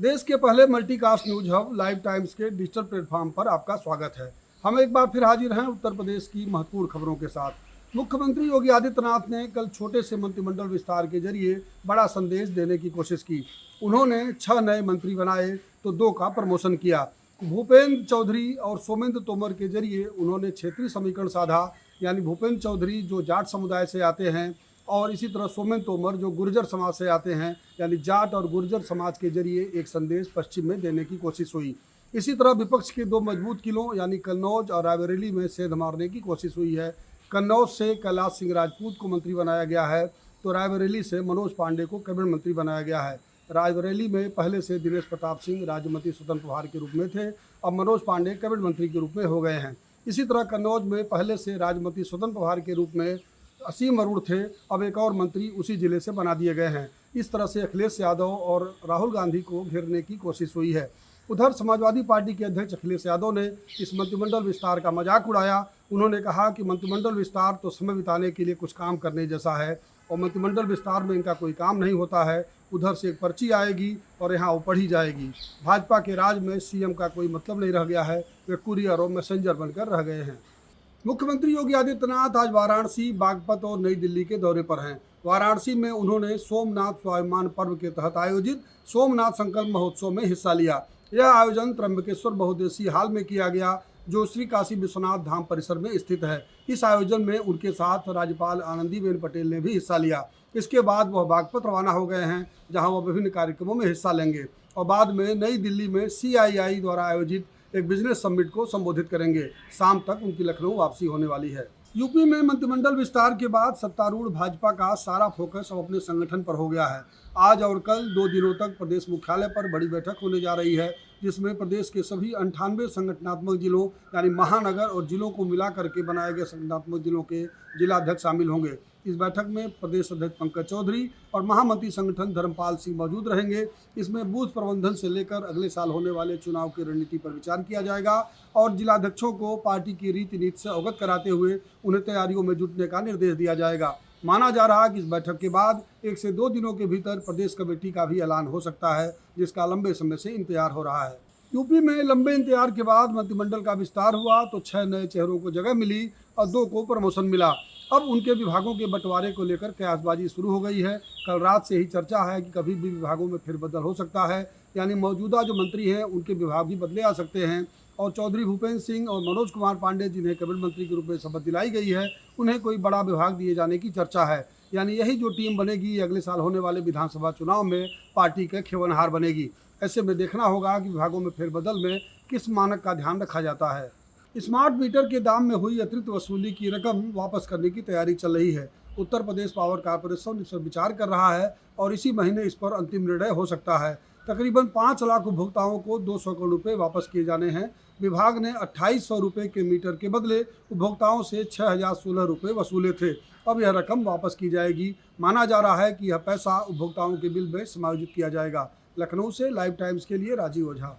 देश के पहले multicast news hub live times के डिजिटल प्लेटफॉर्म पर आपका स्वागत है। हम एक बार फिर हाजिर हैं उत्तर प्रदेश की महत्वपूर्ण खबरों के साथ। मुख्यमंत्री योगी आदित्यनाथ ने कल छोटे से मंत्रिमंडल विस्तार के जरिए बड़ा संदेश देने की कोशिश की। उन्होंने 6 नए मंत्री बनाए तो 2 का प्रमोशन किया। भूपेंद्र चौधरी और सोमेंद्र तोमर के जरिए उन्होंने क्षेत्रीय समीकरण साधा, यानी भूपेंद्र चौधरी जो जाट समुदाय से आते हैं और इसी तरह सोमेंद्र तोमर जो गुर्जर समाज से आते हैं, यानी जाट और गुर्जर समाज के जरिए एक संदेश पश्चिम में देने की कोशिश हुई। इसी तरह विपक्ष के 2 मजबूत किलों यानी कन्नौज और रायबरेली में सेंध मारने की कोशिश हुई है। कन्नौज से कैलाश सिंह राजपूत को मंत्री बनाया गया है तो रायबरेली से मनोज पांडे को कैबिनेट मंत्री बनाया गया है। रायबरेली में पहले से दिनेश प्रताप सिंह राज्यमंत्री स्वतंत्र प्रभार के रूप में थे, अब मनोज पांडे कैबिनेट मंत्री के रूप में हो गए हैं। इसी तरह कन्नौज में पहले से राज्यमंत्री स्वतंत्र प्रभार के रूप में असीम अरुण थे, अब एक और मंत्री उसी जिले से बना दिए गए हैं। इस तरह से अखिलेश यादव और राहुल गांधी को घेरने की कोशिश हुई है। उधर समाजवादी पार्टी के अध्यक्ष अखिलेश यादव ने इस मंत्रिमंडल विस्तार का मजाक उड़ाया। उन्होंने कहा कि मंत्रिमंडल विस्तार तो समय बिताने के लिए कुछ काम करने जैसा है और मंत्रिमंडल विस्तार में इनका कोई काम नहीं होता है। उधर से एक पर्ची आएगी और यहाँ वो पढ़ी जाएगी। भाजपा के राज में सीएम का कोई मतलब नहीं रह गया है, वे कुरियर और मैसेंजर बनकर रह गए हैं। मुख्यमंत्री योगी आदित्यनाथ आज वाराणसी, बागपत और नई दिल्ली के दौरे पर हैं। वाराणसी में उन्होंने सोमनाथ स्वाभिमान पर्व के तहत आयोजित सोमनाथ संकल्प महोत्सव में हिस्सा लिया। यह आयोजन त्र्यंबकेश्वर बहुउद्देशीय हॉल में किया गया जो श्री काशी विश्वनाथ धाम परिसर में स्थित है। इस आयोजन में उनके साथ राज्यपाल आनंदीबेन पटेल ने भी हिस्सा लिया। इसके बाद वह बागपत रवाना हो गए हैं जहां वह विभिन्न कार्यक्रमों में हिस्सा लेंगे और बाद में नई दिल्ली में CII द्वारा आयोजित एक बिजनेस समिट को संबोधित करेंगे। शाम तक उनकी लखनऊ वापसी होने वाली है। यूपी में मंत्रिमंडल विस्तार के बाद सत्तारूढ़ भाजपा का सारा फोकस अब अपने संगठन पर हो गया है। आज और कल 2 दिनों तक प्रदेश मुख्यालय पर बड़ी बैठक होने जा रही है जिसमें प्रदेश के सभी 98 संगठनात्मक जिलों यानी महानगर और जिलों को मिला करके बनाए गए संगठनात्मक जिलों के जिलाध्यक्ष शामिल होंगे। इस बैठक में प्रदेश अध्यक्ष पंकज चौधरी और महामंत्री संगठन धर्मपाल सिंह मौजूद रहेंगे। इसमें बूथ प्रबंधन से लेकर अगले साल होने वाले चुनाव की रणनीति पर विचार किया जाएगा और जिलाध्यक्षों को पार्टी की रीति नीति से अवगत कराते हुए उन्हें तैयारियों में जुटने का निर्देश दिया जाएगा। माना जा रहा है कि इस बैठक के बाद 1 से 2 दिनों के भीतर प्रदेश कमेटी का भी ऐलान हो सकता है जिसका लंबे समय से इंतजार हो रहा है। यूपी में लंबे इंतजार के बाद मंत्रिमंडल का विस्तार हुआ तो 6 नए चेहरों को जगह मिली और 2 को प्रमोशन मिला। अब उनके विभागों के बंटवारे को लेकर कयासबाजी शुरू हो गई है। कल रात से ही चर्चा है कि कभी भी विभागों में फेरबदल हो सकता है, यानी मौजूदा जो मंत्री हैं उनके विभाग भी बदले आ सकते हैं और चौधरी भूपेंद्र सिंह और मनोज कुमार पांडे जिन्हें कैबिनेट मंत्री के रूप में शपथ दिलाई गई है उन्हें कोई बड़ा विभाग दिए जाने की चर्चा है। यानी यही जो टीम बनेगी अगले साल होने वाले विधानसभा चुनाव में पार्टी के खेवनहार बनेगी। ऐसे में देखना होगा कि विभागों में फेरबदल में किस मानक का ध्यान रखा जाता है। स्मार्ट मीटर के दाम में हुई अतिरिक्त वसूली की रकम वापस करने की तैयारी चल रही है। उत्तर प्रदेश पावर कॉर्पोरेशन इस पर विचार कर रहा है और इसी महीने इस पर अंतिम निर्णय हो सकता है। तकरीबन 5 लाख उपभोक्ताओं को 200 करोड़ रुपये वापस किए जाने हैं। विभाग ने 2800 रुपये के मीटर के बदले उपभोक्ताओं से 6016 रुपये वसूले थे। अब यह रकम वापस की जाएगी। माना जा रहा है कि यह पैसा उपभोक्ताओं के बिल में समायोजित किया जाएगा। लखनऊ से लाइव टाइम्स के लिए राजीव ओझा।